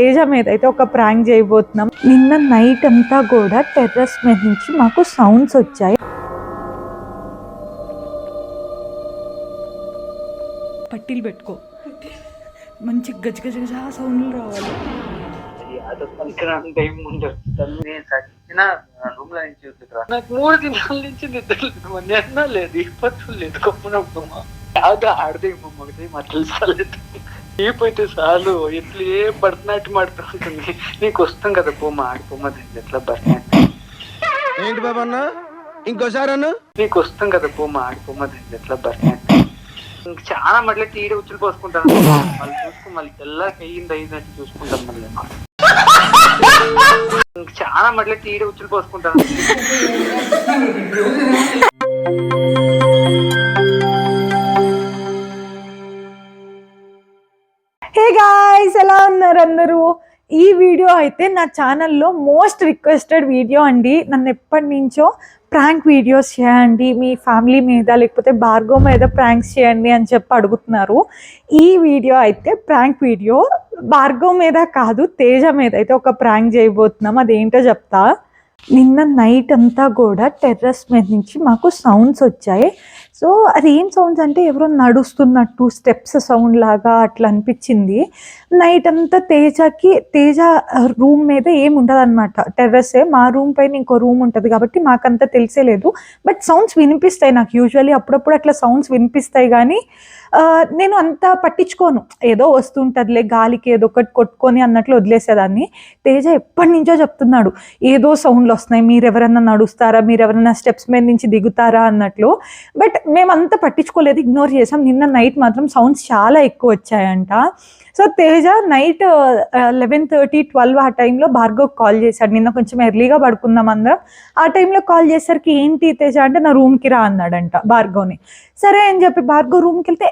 తేజ మీద అయితే ఒక ప్రాంక్ చేయబోతున్నాం. నిన్న నైట్ అంతా కూడా టెర్రస్ మీద నుంచి మాకు సౌండ్స్ వచ్చాయి. పట్టీలు పెట్టుకో, మంచి గజగజ సౌండ్లు రావాలి. రూమ్ లో నుంచి నాకు 3 దినాల నుంచి నిద్ర లేదు, ఇప్పట్లు లేదు, కొప్పునమ్మా బాగా ఆడదేమో మగదే మా తెలుసుకోలేదు. ఏపైతే చాలు ఎట్లా ఏ భరతనాట్యం ఆడుతుంటుంది. నీకు వస్తాం కదా పోమా ఆడిపోమా ఎట్లా భరతనాట్యం ఏంటి బాబా అన్న ఇంకోసారి అన్న నీకు వస్తాం కదా పోమా ఆడిపోమా ఎట్లా భరతనాట్యం. ఇంక చాలా మళ్ళీ తీడ ఉచ్చులు పోసుకుంటాను. మళ్ళీ చూసుకో మళ్ళీ తెల్లకి అయ్యింది చూసుకుంటాం. మళ్ళీ ఇంక చాలా మళ్ళీ తీడ ఉచ్చులు పోసుకుంటాను. హే గాయ్స్, ఎలా ఉన్నారు అందరూ? ఈ వీడియో అయితే నా ఛానల్లో మోస్ట్ రిక్వెస్టెడ్ వీడియో అండి. నన్ను ఎప్పటి నుంచో ప్రాంక్ వీడియోస్ చేయండి, మీ ఫ్యామిలీ మీద లేకపోతే భార్గవ్ మీద ప్రాంక్స్ చేయండి అని చెప్పి అడుగుతున్నారు. ఈ వీడియో అయితే ప్రాంక్ వీడియో. భార్గవ్ మీద కాదు, తేజ మీద అయితే ఒక ప్రాంక్ చేయబోతున్నాం. అదేంటో చెప్తా. నిన్న నైట్ అంతా కూడా టెర్రస్ మీద నుంచి మాకు సౌండ్స్ వచ్చాయి. సో అది ఏం సౌండ్స్ అంటే ఎవరో నడుస్తున్నట్టు స్టెప్స్ సౌండ్ లాగా అట్లా అనిపించింది. నైట్ అంతా తేజ రూమ్ మీద ఏమి ఉండదు అనమాట, టెర్రసే. మా రూమ్ పైన ఇంకో రూమ్ ఉంటుంది కాబట్టి మాకంతా తెలిసేలేదు. బట్ సౌండ్స్ వినిపిస్తాయి నాకు. యూజువల్లీ అప్పుడప్పుడు అట్లా సౌండ్స్ వినిపిస్తాయి, కానీ నేను అంత పట్టించుకోను. ఏదో వస్తుంటుందిలే, గాలికి ఏదో ఒకటి కొట్టుకొని అన్నట్లు వదిలేసేదాన్ని. తేజ ఎప్పటి నుంచో చెప్తున్నాడు, ఏదో సౌండ్లు వస్తున్నాయి, మీరు ఎవరైనా నడుస్తారా, మీరు ఎవరైనా స్టెప్స్ మీద నుంచి దిగుతారా అన్నట్లు. బట్ మేమంతా పట్టించుకోలేదు, ఇగ్నోర్ చేసాం. నిన్న నైట్ మాత్రం సౌండ్స్ చాలా ఎక్కువ వచ్చాయంట. సో తేజ నైట్ 11:30, 12 ఆ టైంలో భార్గవ్ కాల్ చేశాడు. నిన్న కొంచెం ఎర్లీగా పడుకుందాం అందరం. ఆ టైంలో కాల్ చేసరికి ఏంటి తేజ అంటే నా రూమ్కి రా అన్నాడంట భార్గవ్ని. సరే అని చెప్పి భార్గవ్ రూమ్కి వెళ్తే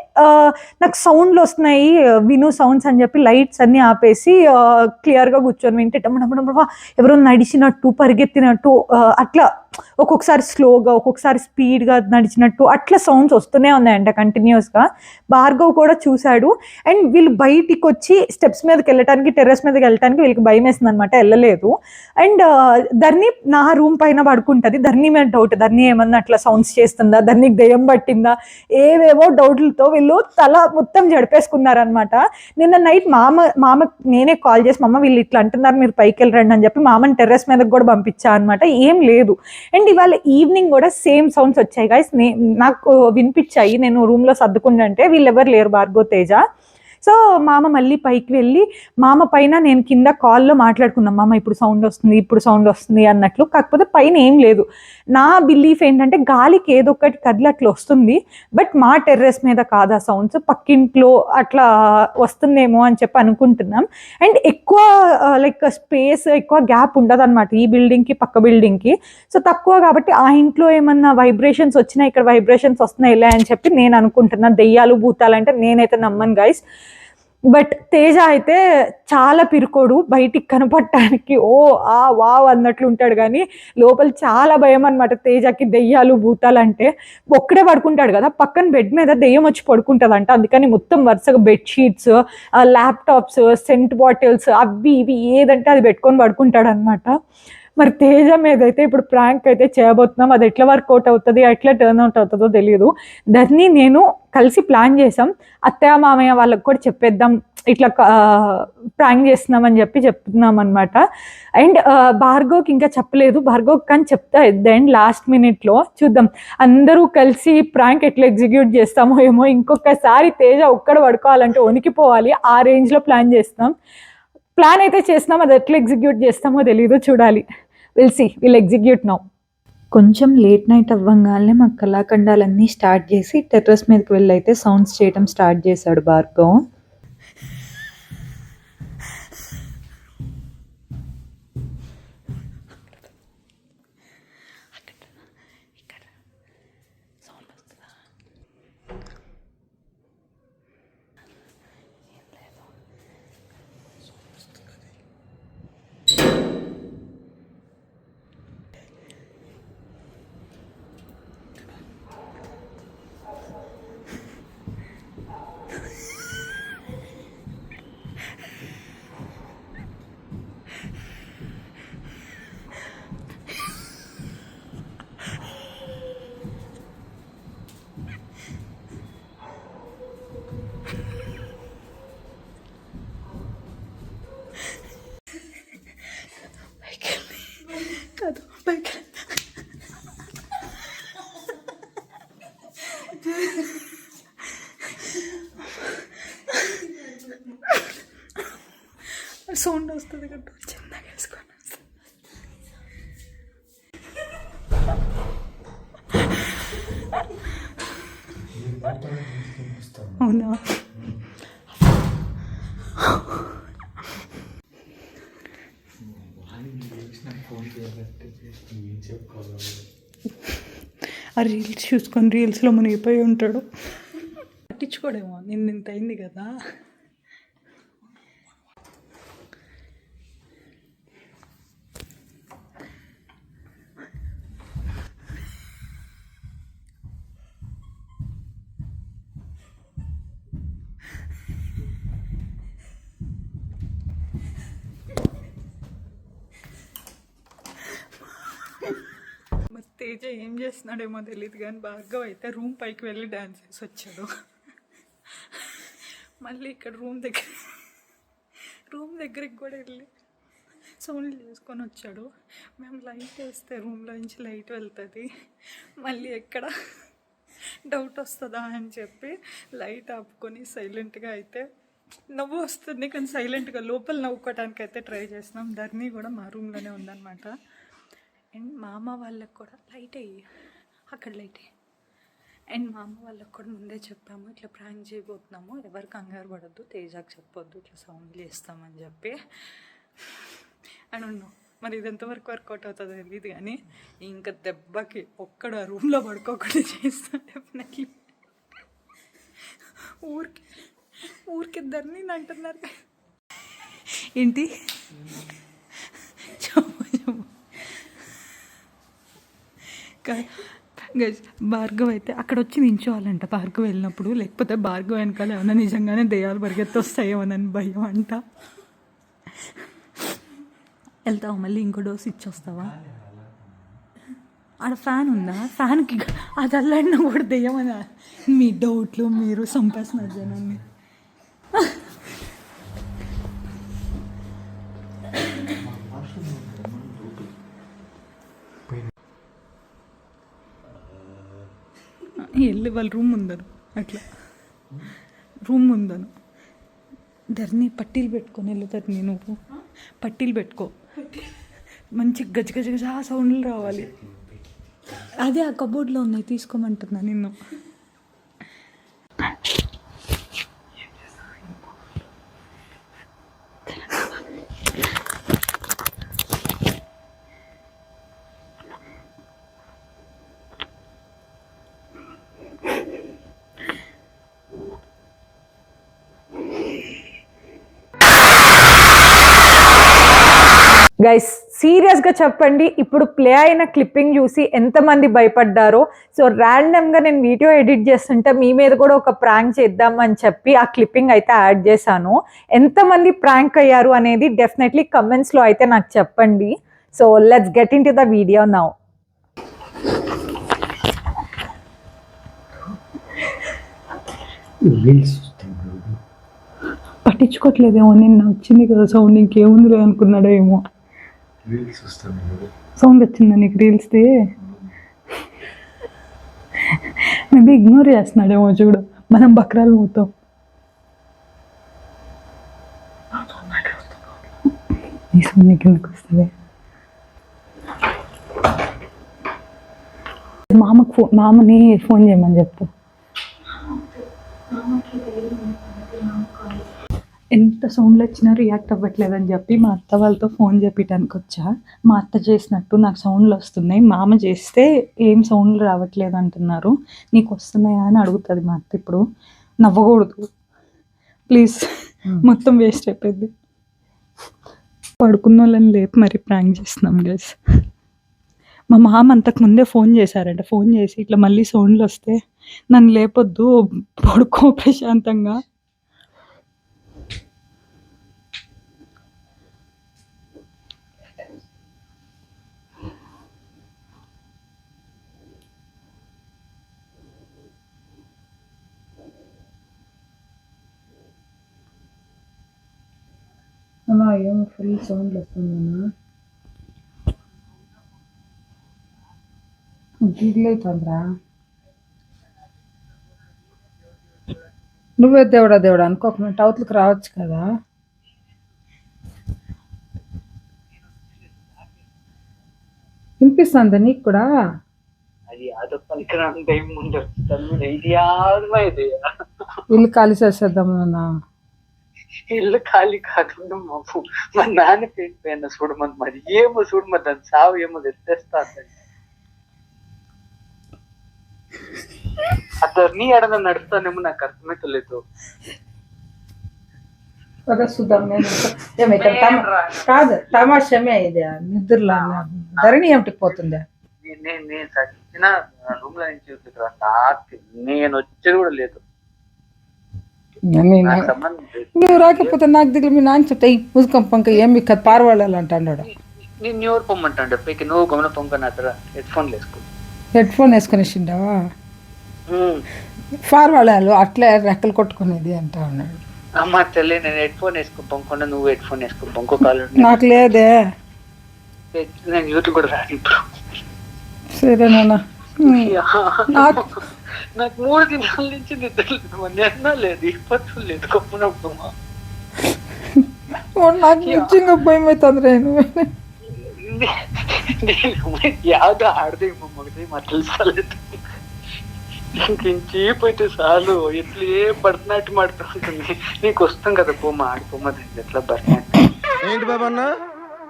నాకు సౌండ్లు వస్తున్నాయి, విను సౌండ్స్ అని చెప్పి లైట్స్ అన్నీ ఆపేసి క్లియర్గా కూర్చొని వింటే ఎవరో నడిచినట్టు పరిగెత్తినట్టు అట్లా ఒక్కొక్కసారి స్లోగా ఒక్కొక్కసారి స్పీడ్గా నడిచినట్టు అట్లా సౌండ్స్ వస్తూనే ఉన్నాయంట కంటిన్యూస్గా. భార్గవ్ కూడా చూశాడు. అండ్ వీళ్ళు బయటికి వచ్చి స్టెప్స్ మీదకి వెళ్ళటానికి, టెర్రస్ మీదకి వెళ్ళటానికి వీళ్ళకి భయం వేస్తుంది అనమాట, వెళ్ళలేదు. అండ్ ధర్ని నా రూమ్ పైన పడుకుంటుంది. ధర్ని మీద డౌట్, ధర్ని ఏమన్నా అట్లా సౌండ్స్ చేస్తుందా, ధర్నికి దెయ్యం పట్టిందా, ఏవేవో డౌట్లతో వీళ్ళు తల మొత్తం జడిపేసుకున్నారనమాట. నిన్న నైట్ మామ నేనే కాల్ చేసి, మామ వీళ్ళు ఇట్లా అంటున్నారు, మీరు పైకి వెళ్ళరండి అని చెప్పి మామని టెర్రస్ మీదకి కూడా పంపించా అనమాట. ఏం లేదు. అండ్ ఇవాళ ఈవినింగ్ కూడా సేమ్ సౌండ్స్ వచ్చాయి గైస్, నాకు వినిపించాయి. నేను రూమ్లో సర్దుకుంటే వీళ్ళు ఎవరు లేరు, భార్గవ్ తేజ. సో మామ మళ్ళీ పైకి వెళ్ళి, మామ పైన నేను కింద కాల్లో మాట్లాడుకున్నాం, మామ ఇప్పుడు సౌండ్ వస్తుంది అన్నట్లు. కాకపోతే పైన ఏం లేదు. నా బిలీఫ్ ఏంటంటే గాలికి ఏదో ఒకటి కదిలి అట్లా వస్తుంది, బట్ మా టెర్రస్ మీద కాదు ఆ సౌండ్స్, పక్కింట్లో అట్లా వస్తుందేమో అని చెప్పి అనుకుంటున్నాం. అండ్ ఎక్కువ లైక్ స్పేస్ ఎక్కువ గ్యాప్ ఉండదు అనమాట ఈ బిల్డింగ్కి పక్క బిల్డింగ్కి. సో తక్కువ కాబట్టి ఆ ఇంట్లో ఏమన్నా వైబ్రేషన్స్ వచ్చినా ఇక్కడ వైబ్రేషన్స్ వస్తున్నాయిలే అని చెప్పి నేను అనుకుంటున్నాను. దెయ్యాలు భూతాలు అంటే నేనైతే నమ్మను గైస్. బట్ తేజ అయితే చాలా పిరుకోడు, బయటికి కనపడటానికి వావ్ అన్నట్లు ఉంటాడు, కానీ లోపల చాలా భయం అనమాట తేజకి దెయ్యాలు భూతాలు అంటే. ఒక్కడే పడుకుంటాడు కదా, పక్కన బెడ్ మీద దెయ్యం వచ్చి పడుకుంటుందంట. అందుకని మొత్తం వరుసగా బెడ్షీట్స్, ల్యాప్టాప్స్, సెంట్ బాటిల్స్ అవి ఇవి ఏదంటే అది పెట్టుకొని పడుకుంటాడు అనమాట. మరి తేజ మీద అయితే ఇప్పుడు ప్రాంక్ అయితే చేయబోతున్నాం. అది ఎట్లా వర్కౌట్ అవుతుంది, ఎట్లా టర్న్ అవుట్ అవుతుందో తెలియదు. దాన్ని నేను కలిసి ప్లాన్ చేసాం. అత్తయ్య మామయ్య వాళ్ళకి కూడా చెప్పేద్దాం, ఇట్లా ప్రాంక్ చేస్తున్నామని చెప్తున్నాం అనమాట. అండ్ భార్గవ్కి ఇంకా చెప్పలేదు, భార్గవ్ కానీ చెప్తా అండ్ లాస్ట్ మినిట్లో చూద్దాం అందరూ కలిసి ప్రాంక్ ఎట్లా ఎగ్జిక్యూట్ చేస్తామో ఏమో. ఇంకొకసారి తేజ ఒక్కడ పడుకోవాలంటే వణికిపోవాలి, ఆ రేంజ్లో ప్లాన్ అయితే చేస్తున్నాం. అది ఎట్లా ఎగ్జిక్యూట్ చేస్తామో తెలీదు, చూడాలి. Will execute now. కొంచెం లేట్ నైట్ అవ్వగానే మా కళాఖండాలన్నీ స్టార్ట్ చేసి టెర్రస్ మీదకి వెళ్ళి అయితే సౌండ్స్ చేయడం స్టార్ట్ చేశాడు భార్గవ్. సౌండ్ వస్తుంది కదా చిన్నగా వేసుకొని అవునా ఆ రీల్స్ చూసుకొని రీల్స్లో మునిగిపోయి ఉంటాడు. పట్టించుకోడేమో నిన్న ఇంత అయింది కదా. తేజ ఏం చేస్తున్నాడేమో తెలియదు కానీ భార్గవ్ అయితే రూమ్ పైకి వెళ్ళి డ్యాన్స్ చేసి వచ్చాడు. మళ్ళీ ఇక్కడ రూమ్ దగ్గరికి కూడా వెళ్ళి సౌండ్లు చేసుకొని వచ్చాడు. మేము లైట్ వేస్తే రూమ్లో నుంచి లైట్ వెళ్తుంది, మళ్ళీ ఎక్కడ డౌట్ వస్తుందా అని చెప్పి లైట్ ఆపుకొని సైలెంట్గా అయితే నవ్వు వస్తుంది కానీ సైలెంట్గా లోపల నవ్వుకోవడానికి అయితే ట్రై చేస్తున్నాం. ధర్ని కూడా మా రూమ్లోనే ఉందన్నమాట. అండ్ మా అమ్మ వాళ్ళకి కూడా లైట్ అయ్యి అక్కడ లైట్ అయ్యి అండ్ మా అమ్మ వాళ్ళకి కూడా ముందే చెప్పాము ఇట్లా ప్రాంక్ చేయబోతున్నాము, ఎవరు కంగారు పడద్దు, తేజాకి చెప్పొద్దు, ఇట్లా సౌండ్ చేస్తామని చెప్పి. అని ఉన్నాం. మరి ఇది ఎంతవరకు వర్కౌట్ అవుతుందో తెలియదు కానీ ఇంకా దెబ్బకి ఒక్కడ రూమ్లో పడుకోకుండా చేస్తాను డెఫినెట్లీ. ఊరికి ఇద్దరిని అంటున్నారు ఏంటి చెప్పు గైస్. భార్గవ్ అయితే అక్కడ వచ్చి నించోవాలంట భార్గవ్ వెళ్ళినప్పుడు, లేకపోతే భార్గవ్ వెనకాల ఏమన్నా నిజంగానే దెయ్యాలు పరిగెత్తి వస్తాయేమోనని భయం అంట. వెళ్తావా మళ్ళీ ఇంకో డోస్ ఇచ్చొస్తావా? ఆడ ఫ్యాన్ ఉందా? ఫ్యాన్కి అది అల్లాడినా కూడా దెయ్యమని మీ డౌట్లు మీరు సంపేస్తున్నారు జనాన్ని. వెళ్ళి వాళ్ళ రూమ్ ఉందను అట్లా రూమ్ ఉందను. ధర్ని పట్టీలు పెట్టుకొని వెళ్తారు. నువ్వు పట్టీలు పెట్టుకో, మంచి గజ గజ గజ సౌండ్లు రావాలి. అదే ఆ కబోర్డ్లో ఉన్నాయి తీసుకోమంటున్నా నిన్ను. గైస్ సీరియస్గా చెప్పండి, ఇప్పుడు ప్లే అయిన క్లిప్పింగ్ చూసి ఎంతమంది భయపడ్డారో. సో ర్యాండమ్గా నేను వీడియో ఎడిట్ చేస్తుంటే మీ మీద కూడా ఒక ప్రాంక్ చేద్దామని చెప్పి ఆ క్లిప్పింగ్ అయితే యాడ్ చేశాను. ఎంతమంది ప్రాంక్ అయ్యారు అనేది డెఫినెట్లీ కమెంట్స్లో అయితే నాకు చెప్పండి. So let's get into the video now. పట్టించుకోవట్లేదేమో, నిన్న వచ్చింది కదా సౌండ్, ఇంకేముంది అనుకున్నాడో ఏమో. సౌండ్ వచ్చిందా నీకు రీల్స్ది? మేబీ ఇగ్నోర్ చేస్తున్నాడేమో చూడు, మనం బక్రాలు పోతాం. ఈ సౌండ్ కిందకి వస్తుంది. మామని ఫోన్ చేయమని చెప్పు. ఎంత సౌండ్లు వచ్చినా రియాక్ట్ అవ్వట్లేదని చెప్పి మా అత్త వాళ్ళతో ఫోన్ చెప్పడానికి వచ్చా. మా అత్త చేసినట్టు నాకు సౌండ్లు వస్తున్నాయి, మామ చేస్తే ఏం సౌండ్లు రావట్లేదు అంటున్నారు, నీకు వస్తున్నాయా అని అడుగుతుంది మా అత్త. ఇప్పుడు నవ్వకూడదు ప్లీజ్, మొత్తం వేస్ట్ అయిపోయింది. పడుకున్న వాళ్ళని లేపి మరి ప్రాంక్ చేస్తున్నాం గైస్. మా మామ అంతకుముందే ఫోన్ చేశారంట, ఫోన్ చేసి ఇట్లా మళ్ళీ సౌండ్లు వస్తే నన్ను లేపొద్దు, పడుకో ప్రశాంతంగా. అలా ఏమో ఫుల్ సౌండ్ వస్తుందన్నా, గిట్లవుతుందిరా. నువ్వే దేవుడా దేవుడా అనుకోకుండా అవతలకి రావచ్చు కదా. వినిపిస్తుందా నీకు కూడా? అది యాదో పనికిరాని టైం ముందు వస్తుంది. ఇది యాదమా ఇది ఇల్లు ఖాళీ చేసేద్దాం నాన్న. ఇల్లు ఖాళీ కాకుండా మా నాన్న పెట్టిపోయిన చూడమని మరి ఏమో చూడమని దాని సావు ఏమో తెచ్చేస్తా అతను నీ ఎడన నడుస్తానేమో నాకు అర్థమైతలేదు. చూద్దాం. నేను కాదు తమాషమే ఇది నిద్రలో ధరణి ఏమిటికి పోతుందా? నేను చచ్చిన రూమ్ లో నుంచి చూసుకురా నాకు నేను వచ్చేది కూడా లేదు. నాకు సంబంధం లేదు. నువ్వు రాకపోతే నాకు దగ్గర మీ నాన్న చెప్తా ఈ పుస్తకం పంక ఏమి పారవాడాలి అంటాడు. నేను ఎవరు పొమ్మంటాడు పైకి నువ్వు గమన పొంక నా దగ్గర హెడ్ ఫోన్ వేసుకో. హెడ్ ఫోన్ వేసుకునేసిండావా? పారవాడాలు అట్లే రెక్కలు కొట్టుకునేది అంటా ఉన్నాడు. అమ్మ తల్లి నేను హెడ్ ఫోన్ వేసుకో పొంకుండా నువ్వు హెడ్ ఫోన్ వేసుకో పొంకో కాలు నాకు లేదే. నేను యూట్యూబ్ కూడా రాను ఇప్పుడు. సరే నాన్న. నాకు 3 దినాల నుంచి నిద్ర లేదు, నిన్న లేదు, ఇప్పట్లో లేదు. కప్పునప్పుడమ్మా నాకు నిజంగా భయం అవుతుంది. యాదో ఆడదేమో మగదే మా తెలుసలేదు. ఇంకేపోతే చాలు ఎట్లే భరతనాట్యం ఆడుతుంటుంది. నీకు వస్తాం కదా పోమా ఆడిపోమా ఎట్లా భరతనాట్యం. ఏంటి బాబా అన్న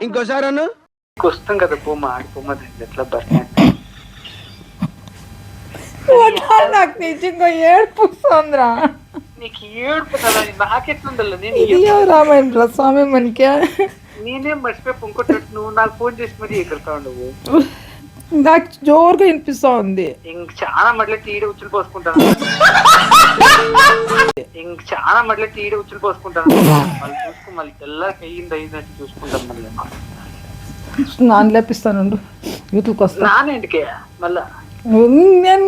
ఇంకోసారి అన్న నీకు వస్తాం కదా పోమా ఆడిపోమా ఎట్లా భరతనాట్యం. నాకు నిజంగా ఏడుపుస్తుందిరా. నీకు ఏడుపు కదా నాకెట్లుండాలి. నేను రామాయణ స్వామి మనకే నేనేం మర్చిపోయి పొంకొట్టట్టు నువ్వు నాకు ఫోన్ చేసి మరీ ఎక్కడతావు నువ్వు. నాకు జోరుగా వినిపిస్తా ఉంది. ఇంక చాలా మళ్ళీ తీడి ఉచ్చులు పోసుకుంటాను. ఇంక చాలా మళ్ళీ తీడి ఉచ్చులు పోసుకుంటాను. మళ్ళీ చూసుకో మళ్ళీ తెల్లకి అయ్యింది చూసుకుంటాను. మళ్ళీ నాన్న లేపిస్తాను యూట్యూబ్కి వస్తా. నానేంటికే మళ్ళా నేను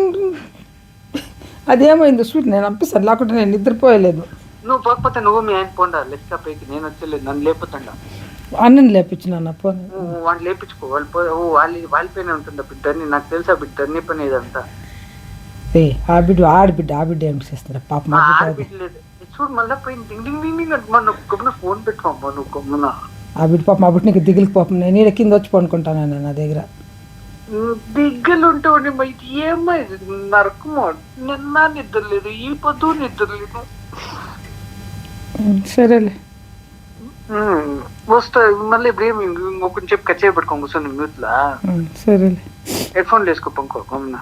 అదేమైంది చూడు నేను పంపిస్తాను. లేకుంటే నేను నిద్రపోయలేదు. నువ్వు పోకపోతే నువ్వు మీ ఆయన పోండా లెక్క పైకి. నేను వచ్చలేదు నన్ను లేపుతాండా. అన్నని లేపించిన ఫోన్ వాళ్ళు లేపించుకో. వాళ్ళపైన ఉంటుందా బిడ్డని నాకు తెలుసా బిడ్డని పని ఇదంతా. ఆ బిడ్డ ఏం చేస్తారా పాప. లేదు చూడు మళ్ళీ పోయింది డింగ్ డింగ్ డింగ్ డింగ్ అంటే నువ్వు గమ్మున ఫోన్ పెట్టుకోమ్మా. నువ్వు గమ్మున ఆ బిడ్డ పాప మా బిడ్డ నీకు దిగులు పాపం. నేను ఈడ కింద వచ్చి పనుకుంటాను నా దగ్గర. దిగ్గలు ఉంటే ఇది ఏమో ఇది నరకమో. నిన్న నిద్ర లేదు, ఈ పొద్దు నిద్ర లేదు. సరేలే వస్తా మళ్ళీ ఇప్పుడు ఏమి ఇంకొక చెప్పి కచ్చేయి పెట్టుకోండి కూర్చొని మ్యూట్ లా. సరేలే హెడ్ ఫోన్ వేసుకో పంకో గమ్మున.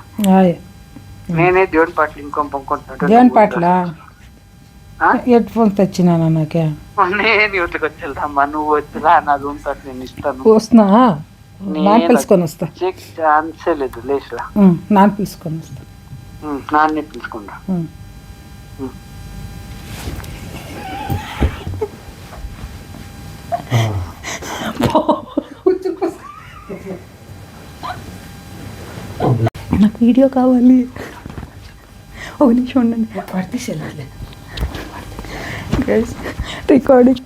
నేనే దేవుని పాటలు ఇంకో పంకుంటున్నాను. దేవుని పాటల హెడ్ ఫోన్ తెచ్చినా నాకే. నేను యూట్యూబ్కి వచ్చేద్దామా నువ్వు వచ్చిరా నా రూమ్ తో నేను ఇస్తాను. వస్తున్నా నాన్న పిలుచుకొని వస్తా. ఛాన్సే లేదు లేచురా. నాన్న పిలుచుకొని వస్తా. నాన్నే పిలుచుకుంటా. నాకు వీడియో కావాలి. ఒక నిమిషం ఉండండి. రికార్డింగ్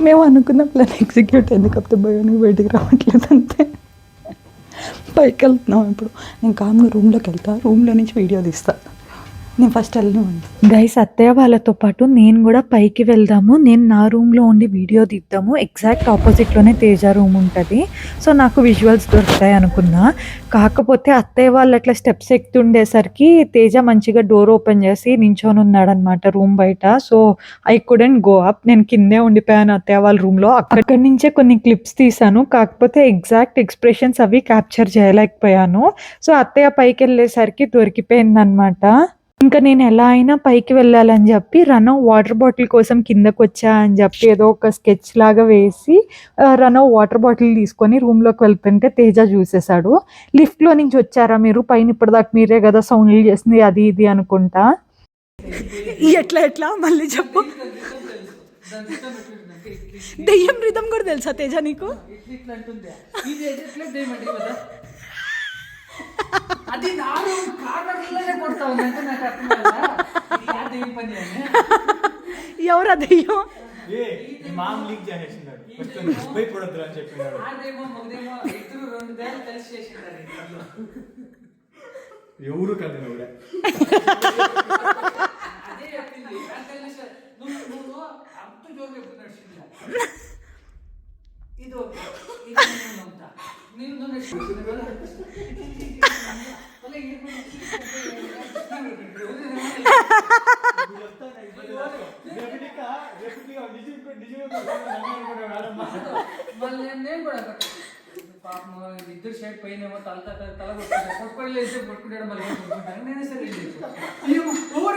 మేము అనుకున్న ప్లాన్ ఎగ్జిక్యూట్ అయింది. కాకపోతే భయానికి బయటికి రావట్లేదు అంతే. పైకి వెళ్తున్నాం ఇప్పుడు. నేను కామ్గా రూమ్లోకి వెళ్తా. రూమ్లో నుంచి వీడియో తీస్తా. నేను ఫస్ట్ వెళ్ళను. గైస్ అత్తయ్య వాళ్ళతో పాటు నేను కూడా పైకి వెళ్దాము. నేను నా రూమ్లో ఉండి వీడియో తీద్దాము. ఎగ్జాక్ట్ ఆపోజిట్లోనే తేజ రూమ్ ఉంటుంది. సో నాకు విజువల్స్ దొరుకుతాయి అనుకున్నా. కాకపోతే అత్తయ్య వాళ్ళు అట్లా స్టెప్స్ ఎక్కుతుండేసరికి తేజ మంచిగా డోర్ ఓపెన్ చేసి నించొని ఉన్నాడనమాట రూమ్ బయట. So I couldn't go up. నేను కిందే ఉండిపోయాను అత్తయ్య వాళ్ళ రూమ్లో. అక్కడి నుంచే కొన్ని క్లిప్స్ తీసాను. కాకపోతే ఎగ్జాక్ట్ ఎక్స్ప్రెషన్స్ అవి క్యాప్చర్ చేయలేకపోయాను. సో అత్తయ్య పైకి వెళ్ళేసరికి దొరికిపోయిందనమాట. ఇంకా నేను ఎలా అయినా పైకి వెళ్ళాలని చెప్పి రనో వాటర్ బాటిల్ కోసం కిందకు వచ్చా అని చెప్పి ఏదో ఒక స్కెచ్ లాగా వేసి రనో వాటర్ బాటిల్ తీసుకొని రూమ్లోకి వెళ్తుంటే తేజ చూసేశాడు. లిఫ్ట్లో నుంచి వచ్చారా మీరు? పైన ఇప్పటిదాకా మీరే కదా సౌండ్లు చేసింది అది ఇది అనుకుంటా. ఎట్లా మళ్ళీ చెప్పు. దెయ్యం రిధం కూడా తెలుసా తేజ నీకు? అది నాడు కారణంలోనే కొడతా ఉందంటే నాకు అర్థం పని. ఎవరా దెయ్యం? ఎవరు కదా ఇది మళ్ళీ నేను కూడా పాపం ఇద్దరు షర్ట్ పైన ఏమో తల కొట్టుకుంటాడు మళ్ళీ కొట్టుకుంటాను నేనే సరే ఓవర్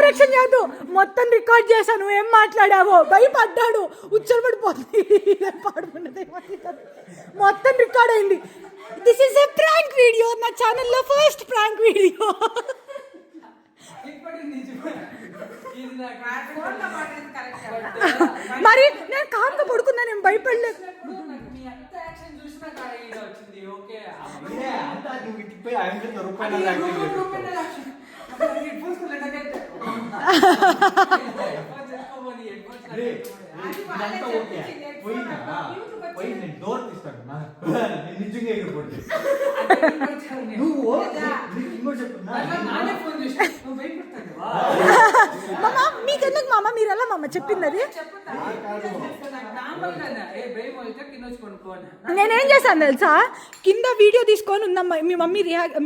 యాక్షన్ చేయదు. మొత్తం రికార్డ్ చేశాను, ఏం మాట్లాడావో భయపడ్డాడు, ఉచ్చరపడిపోతుంది పాడుకున్నది మొత్తం రికార్డ్ అయింది. This is a prank video, నా ఛానల్లో ఫస్ట్ ప్రాంక్ వీడియో. మరి నేను కామ్గా పడుకున్నాను, నేను భయపడలేదు. డోర్ తీస్తాను నిజంగా ఎగిరిపోతే మామ మీకెందుకు మామ, మీరు ఎలా మామ చెప్పింది అది? నేనేం చేశాను తెలుసా, కింద వీడియో తీసుకొని ఉన్న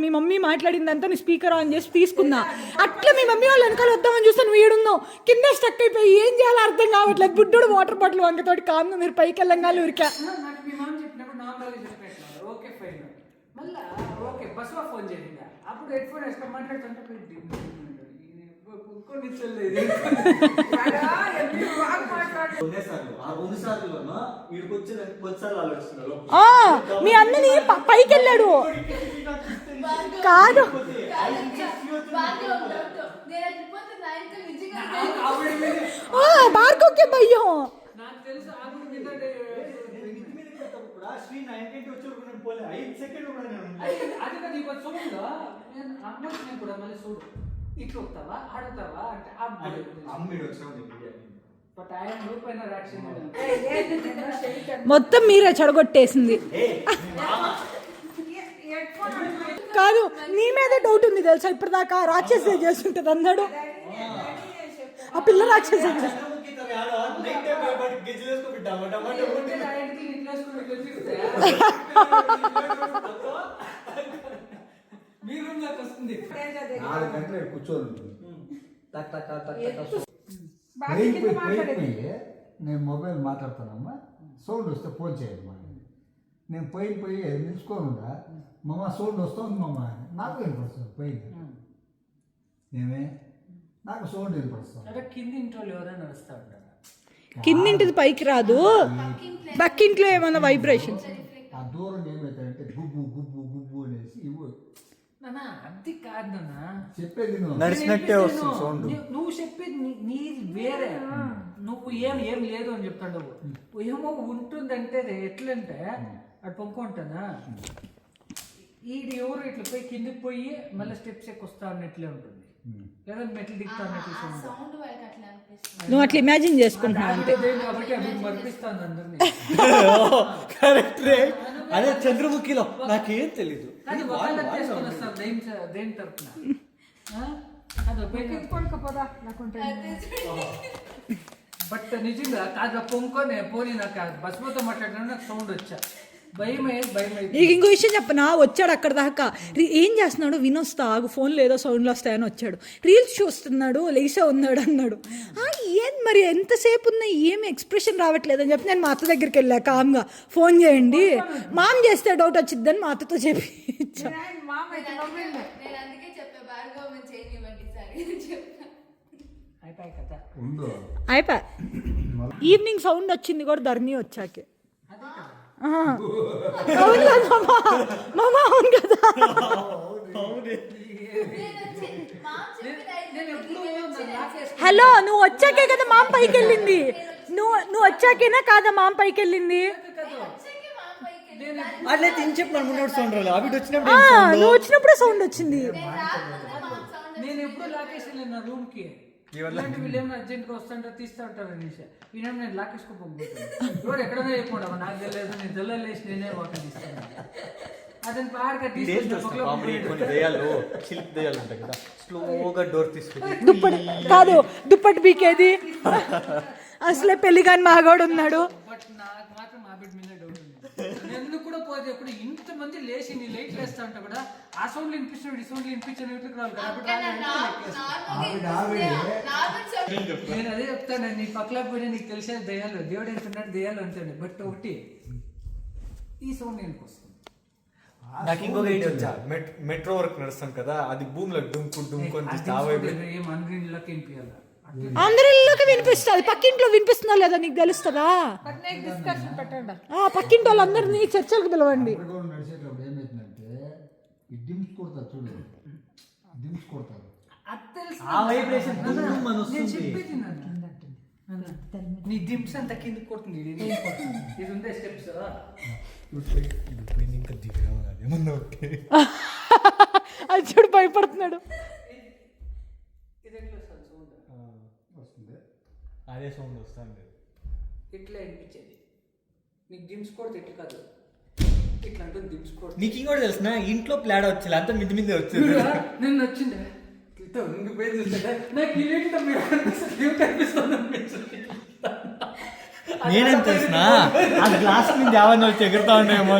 మీ మమ్మీ మాట్లాడిందంతా నీ స్పీకర్ ఆన్ చేసి తీసుకున్నా. అట్లా మీ మమ్మీ వాళ్ళు వెనకాల వద్దామని చూస్తాను, వీడున్నావు కింద స్టక్ అయిపోయి ఏం చేయాలో అర్థం కావట్లేదు. బుడ్డోడు వాటర్ బాటిల్ వంకతోటి కామ్గా మీరు పైకి వెళ్ళంగా ఉరికా. బస్సులో ఫోన్ చేసింది, అప్పుడు హెడ్ ఫోన్ వేసుకొని మాట్లాడుతుంటే మీ అన్నని పైకి వెళ్ళాడు కాదు, భార్గవ్కి భయం. నాకు తెలుసు అది కదా ఇవ్వ చూడగా నేను అమ్మకి కూడా మళ్ళీ చూడు ఇట్లా వస్తావా ఆడుతావా అంటే బట్ ఆయన రూపైన మొత్తం మీరే చెడగొట్టేసింది. కాదు నీ మీదే డౌట్ ఉంది తెలుసా, ఇప్పటిదాకా రాక్షసే చేస్తుంటది అన్నాడు. ఆ పిల్ల రాక్షసే నేను మొబైల్ మాట్లాడుతానమ్మా, సౌండ్ వస్తే ఫోన్ చేయాలి మా. నేను పోయి నిలుచుకోనుందా మమ్మ సౌండ్ వస్తుంది మమ్మ, నాకు వినపడుతుంది పోయింది. ఏమే నాకు సౌండ్ వినపడుతుంది. కింది ఇంట్లో ఎవరైనా నడుస్తా ఉంటారు, కిందింటిది పైకి రాదు, పక్కింట్లో ఏమన్నా వైబ్రేషన్స్. ఆ దూరం ఏమవుతాయంటే గుబ్బు గుబ్బు గుబ్బు అనేసి ఇవ్వు. అది కాదు నాన్న చెప్పేది నడిచినట్టే వస్తుంది సౌండ్. నువ్వు చెప్పేది నీది వేరే, నువ్వు ఏం లేదు అని చెప్తాడు. ఏమో ఉంటుందంటే ఎట్లంటే అటు పొంకుంటానా, ఈడు ఎవరు ఇట్లా పోయి కిందికి పోయి మళ్ళీ స్టెప్స్ ఎక్కువ వస్తా అన్నట్లే ఉంటుంది, లేదా మెట్లు దిగుతా అన్నట్లు. నువ్వు అట్లా ఇమాజిన్ చేసుకుంటున్నావు అంతే. కాబట్టి అది మర్పిస్తాను అందరినీ. అదే చంద్రముఖిలో నాకేం తెలీదు. దేని తరపున బట్ నిజంగా కాదు పొంకొని పోనీ నాకు బస్సుతో మాట్లాడినా నాకు సౌండ్ వచ్చా, భయం అయ్యేది. ఇంకో విషయం చెప్పనా, వచ్చాడు అక్కడ దాకా ఏం చేస్తున్నాడు వినొస్తా ఆగు, ఫోన్లో ఏదో సౌండ్లు వస్తాయని వచ్చాడు, రీల్స్ చూస్తున్నాడు, లేసా ఉన్నాడు అన్నాడు. ఏం మరి ఎంతసేపు ఉన్నా ఏమి ఎక్స్ప్రెషన్ రావట్లేదు అని చెప్పి నేను మా అత్త దగ్గరికి వెళ్ళా కామ్గా, ఫోన్ చేయండి మామ చేస్తే డౌట్ వచ్చిద్దని మా అత్తతో చెప్పి అయిపోయా. ఈవినింగ్ సౌండ్ వచ్చింది కూడా ధర్ని వచ్చాకే. అవును కదా మామ, అవును కదా. హలో నువ్వు వచ్చాకే కదా మామ పైకి వెళ్ళింది, నువ్వు వచ్చాకేనా కాదా మామ పైకి వెళ్ళింది. అట్లే తిని చెప్పిన సౌండ్ రాలేదు, అవి నువ్వు వచ్చినప్పుడే సౌండ్ వచ్చింది. నేను ఎప్పుడు లాకేసి నా రూమ్ కి వీళ్ళు ఏమైనా అర్జెంట్ గా వస్తుంటే తీస్తూ ఉంటారు అనేసి ఈయన నేను లాకేసుకోపోతున్నాను, ఎవరు ఎక్కడైనా చెప్పకుండా నాకు తెలియదు, నేను తెల్లలేసి నేనే వాకింగ్ తీస్తాను. అతను పాడగా కాదు దుప్పటి బీకేది అసలే పెళ్లి కాని మాగోడు ఉన్నాడు. బట్ నాకు మాత్రం మా బిడ్డ మీద డౌట్ ఉంది, ఎందుకు కూడా కొంతమంది లేచి నీ లైట్ వేస్తా ఉంటే కూడా ఆ సౌండ్ వినిపిస్తున్నాడు ఈ సౌండ్ వినిపించిన రావాలి కదా అప్పుడు నేను అదే చెప్తాను నీ పక్కల పోయినా నీకు తెలిసే దయాలు దేవుడు ఎంతున్నాడు దయాలు అంటాడు బట్ ఒకటి ఈ సౌండ్ ఎందుకు వస్తుంది నాకు ఇంకొక ఐడియా వచ్చా మెట్రో వర్క్ నడుస్తాను కదా అది భూమిలో డుంకు ఏం అన్గ్రీన్లోకి వినిపించాలి అందరి ఇళ్ళకి వినిపిస్తుంది, పక్కింట్లో వినిపిస్తుందా లేదా నీకు తెలుస్తుందా? పక్కింటి వాళ్ళందరినీ చర్చలకు పిలవండి. నడిచేటప్పుడు ఏమైతుందంటే ఈ డిమ్స్ కొడతారు చూడు, డిమ్స్ కొడతారు. ఆ వైబ్రేషన్ నీ దిమ్స్ అంత కిందకి కొడుతుంది ఇది ఉండే స్టెప్స్ ఇంకా దిగరా ఏమన్నా అది చూడు భయపడుతున్నాడు. ఇది ఎట్లా వస్తుంది సౌండ్ వస్తుంది, అదే సౌండ్ వస్తుంది. ఇట్లా అనిపించేది నీకు దిమ్స్ కొడితే ఎట్లా కాదు ఇట్లా అంటే దిమ్స్ కొడుతుంది. నీకు ఇంకోటి తెలిసిన ఇంట్లో ప్లాడ్ వచ్చేది అంతా మిద్ది మీద వచ్చింది. నేను వచ్చిండే ముందు పోయి చూస్తే నాకు ఇల్లు మీరు కనిపిస్తుంది నేనేం తెలిసిన ఆ గ్లాస్ మీద ఏమన్నా వచ్చి ఎగురుతా ఉన్నాయేమో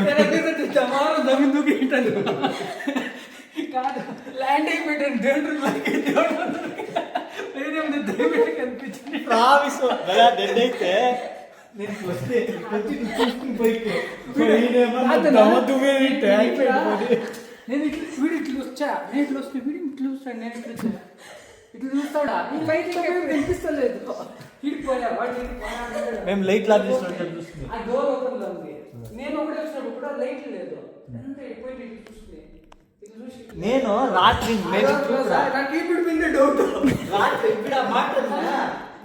కాదు ల్యాండ్ అయిపోయాను దేవుడు కనిపించింది అయితే నేను వస్తే నేను ఇట్లా వీడు ఇట్లా వచ్చా నేను ఇట్లా వస్తే వీడు ఇట్లా వస్తాడు నేను ఇట్లా వచ్చా ఇట్లా చూస్తాడా కనిపిస్తలేదు ఇడిపోయా వాడు మేము లైట్ లాగా చూస్తున్నాం. ఆ డోర్ ఓపెన్ లో ఉంది నేను ఒకటే వచ్చినప్పుడు కూడా లైట్ లేదు పోయి చూస్తే నేను రాత్రి నాకు ఇప్పుడు మీద డౌట్ రాత్రి ఇక్కడ మాట్లాడుతున్నా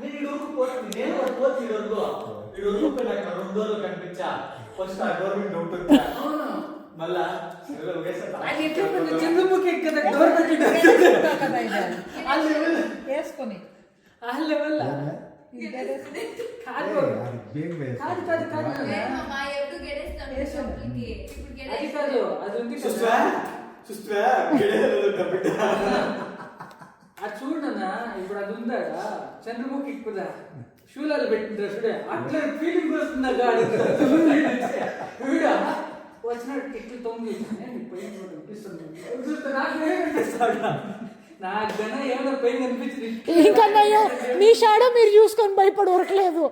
నేను పోతుంది నేను పోతుంది నాకు 2 రోజులు కనిపించా ఫస్ట్ ఆ డోర్ మీద డౌట్ వచ్చా మళ్ళా చంద్రముఖి కదా డోర్ వేసుకొని ఆ లెవెల్ కాదు కాదు కాదు కాదు అది కాదు అది ఉంది అది చూడనా ఇప్పుడు అది ఉందా చంద్రముఖి ఇప్పుడు షూలలో పెట్టింటారు చూడే అట్లా ఫీలింగ్ వస్తుందా గాడి వీడా వచ్చినట్టు ఇట్లు తొంగి నాకు గన ఏమైనా పెయిన్ అనిపించింది ఇంకా మీ షాడో మీరు చూసుకొని భయపడి ఉరకలేదు.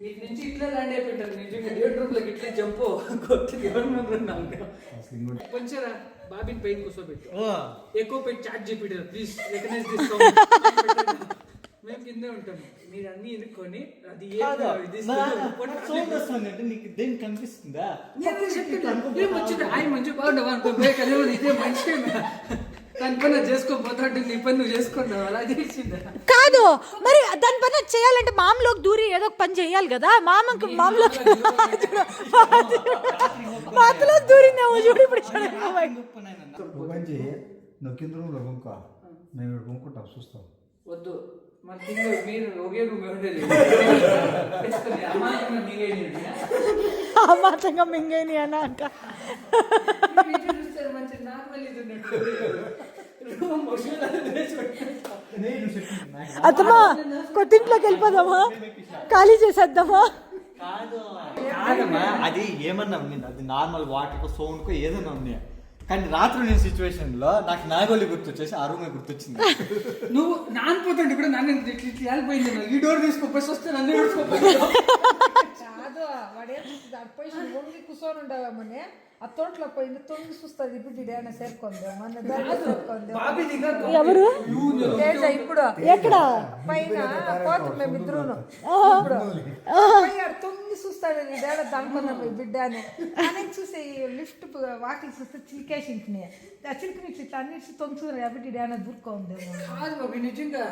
వీటి నుంచి ఇట్లా ల్యాండ్ అయిపోయింటారు నిజంగా థియేటర్ లోకి ఇట్లా జంప్ కొంచెం బాబీని పెయిన్ కూర్చోబెట్టు ఎక్కువ పెట్టి చార్జ్ చేపిడారు ప్లీజ్ రికగ్నైజ్ తీసుకోండి మేము కిందే ఉంటాము మీరు అన్ని ఎన్నుకొని అది నీకు దేని కనిపిస్తుందా వచ్చింది ఆయన మంచి బాగుండవు అనుకో ఇదే మంచి దాని పని చేసుకోపోతాంటే నీ పని నువ్వు చేసుకున్నావు అలా చేసిందా కాదు మరి దాని పని చేయాలంటే మామలోకి దూరి ఏదో ఒక పని చేయాలి కదా. మామలోకి మాతలోకి దూరిందేమో చూడు ఇప్పుడు. మంచి నువ్వు కింద రూమ్లో కొనుక్కో, మేము ఇక్కడ కొనుక్కుంటాం చూస్తాం. వద్దు మరి కింద మీరు ఒకే రూమ్ ఉండేది అమాతంగా మింగైని అన్న అంట. మంచి నార్మల్ ఇది అత్తమా కొత్తింట్లోకి వెళ్ళిపోదామా, ఖాళీ చేసేద్దామా? కాదమ్మా అది ఏమన్నా ఉంది, అది నార్మల్ వాటర్ సౌండ్ కో ఏదైనా ఉంది. కానీ రాత్రి నేను సిచ్యువేషన్ లో నాకు నాగోలి గుర్తొచ్చేసి ఆ రూమే గుర్తొచ్చింది. నువ్వు నానిపోతుంటే కూడా నన్ను వెళ్ళిపోయింది ఈ డోర్ తీసుకోపోయి వస్తే నన్ను తీసుకోపోయి కాదు వాడే పోయి ఒంగి కూర్చొని ఉండేవామని ఆ తోటలో పోయింది తొంగి చూస్తుంది ఇప్పుడు ఇడేనా సేర్కొందేమో ఎవరు ఇప్పుడు ఎక్కడ పైన పోతుంది మేము ఇద్దరు తొంగి చూస్తాడు ఇడేనా దానికొందాం ఈ బిడ్డ అని అని చూసి లిఫ్ట్ వాకింగ్ చూస్తే చిలికేసి ఇంటిని ఆ చిలికి ఇట్లా అన్నిటి తొంగి చూసారు కాబట్టి ఇడేనా దూరుకోందేమో. కాదు బాబు నిజంగా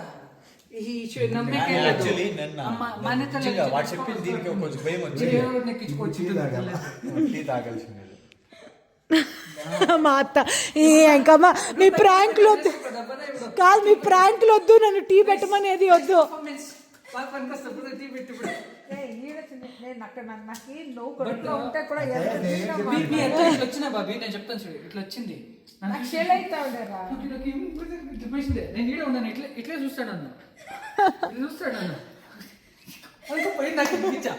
వాడు చెప్పింది దీనికి కొంచెం భయం వచ్చింది. మా అత్త ఇంకమ్మా మీ ప్రాంక్లు వద్దు కాదు, మీ ప్రాంక్లు వద్దు, నన్ను టీ పెట్టమనేది వద్దు. ఉంటే కూడా వచ్చినా బాబీ నేను చెప్తాను చూడు ఇట్లా వచ్చింది నేను ఈడ ఉన్నాను ఇట్లా ఇట్లే చూస్తాడు అన్న చూస్తాడు అన్న ఇంకా పోయి నాకు ఇప్పించా.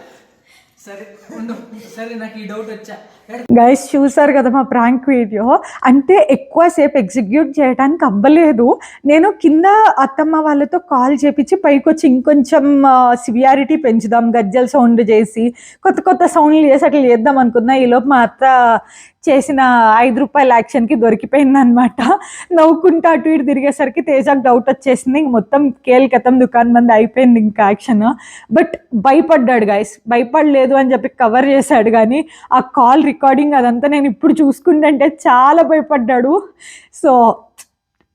సరే ఉండు, సరే నాకు ఈ డౌట్ వచ్చా. గైస్ చూసారు కదా మా ప్రాంక్ వీడియో. అంటే ఎక్కువసేపు ఎగ్జిక్యూట్ చేయడానికి అవ్వలేదు. నేను కింద అత్తమ్మ వాళ్ళతో కాల్ చేపించి పైకి వచ్చి ఇంకొంచెం సివియారిటీ పెంచుదాం, గజ్జల సౌండ్ చేసి కొత్త కొత్త సౌండ్లు చేసి అట్లా చేద్దాం అనుకున్నా. ఈలోపు మా అత్త చేసిన 5 రూపాయల యాక్షన్కి దొరికిపోయింది అనమాట. నవ్వుకుంటూ అటు ఇటు తిరిగేసరికి తేజాకు డౌట్ వచ్చేసింది. ఇంక మొత్తం కేల్కతం దుకాణం మంది అయిపోయింది ఇంకా యాక్షన్. బట్ భయపడ్డాడు గైస్. భయపడలేదు అని చెప్పి కవర్ చేశాడు, కానీ ఆ కాల్ రికార్డింగ్ అదంతా నేను ఇప్పుడు చూసుకుంటే చాలా భయపడ్డాడు. సో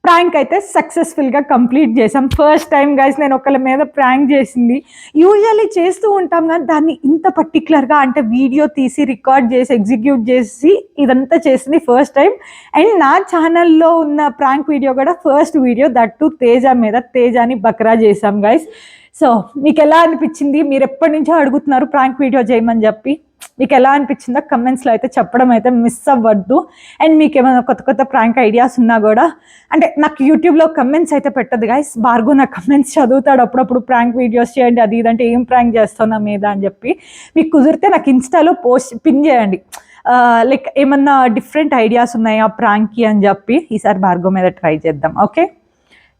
ప్రాంక్ అయితే సక్సెస్ఫుల్గా కంప్లీట్ చేసాం. ఫస్ట్ టైం గైస్ నేను ఒకళ్ళ మీద ప్రాంక్ చేసింది. యూజువల్లీ చేస్తూ ఉంటాం కానీ దాన్ని ఇంత పర్టికులర్గా అంటే వీడియో తీసి రికార్డ్ చేసి ఎగ్జిక్యూట్ చేసి ఇదంతా చేసింది ఫస్ట్ టైం. అండ్ నా ఛానల్లో ఉన్న ప్రాంక్ వీడియో కూడా first video, that to Teja మీద. తేజాని బక్రా చేసాం గైస్. సో మీకు ఎలా అనిపించింది? మీరు ఎప్పటి నుంచో అడుగుతున్నారు ప్రాంక్ వీడియో చేయమని చెప్పి. మీకు ఎలా అనిపించిందో కమెంట్స్లో అయితే చెప్పడం అయితే మిస్ అవ్వద్దు. అండ్ మీకు ఏమైనా కొత్త కొత్త ప్రాంక్ ఐడియాస్ ఉన్నా కూడా, అంటే నాకు యూట్యూబ్లో కమెంట్స్ అయితే పెట్టదు గైస్. భార్గవ్ నా కమెంట్స్ చదువుతాడు అప్పుడప్పుడు, ప్రాంక్ వీడియోస్ చేయండి అది ఇదంటే ఏం ప్రాంక్ చేస్తున్నా మీద అని చెప్పి. మీకు కుదిరితే నాకు ఇన్స్టాలో పిన్ చేయండి, లైక్ ఏమన్నా డిఫరెంట్ ఐడియాస్ ఉన్నాయా ప్రాంక్కి అని చెప్పి. ఈసారి భార్గవ్ మీద ట్రై చేద్దాం. Okay,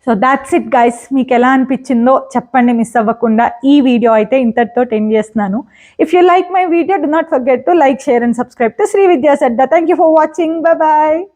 so that's it guys. మీకు ఎలా అనిపించిందో చెప్పండి మిస్ అవ్వకుండా. ఈ వీడియో అయితే ఇంతటితో ఎండ్ చేస్తున్నాను. If you like my video, do not forget to like, share and subscribe to Sri Vidya Sadda. Thank you for watching. Bye bye.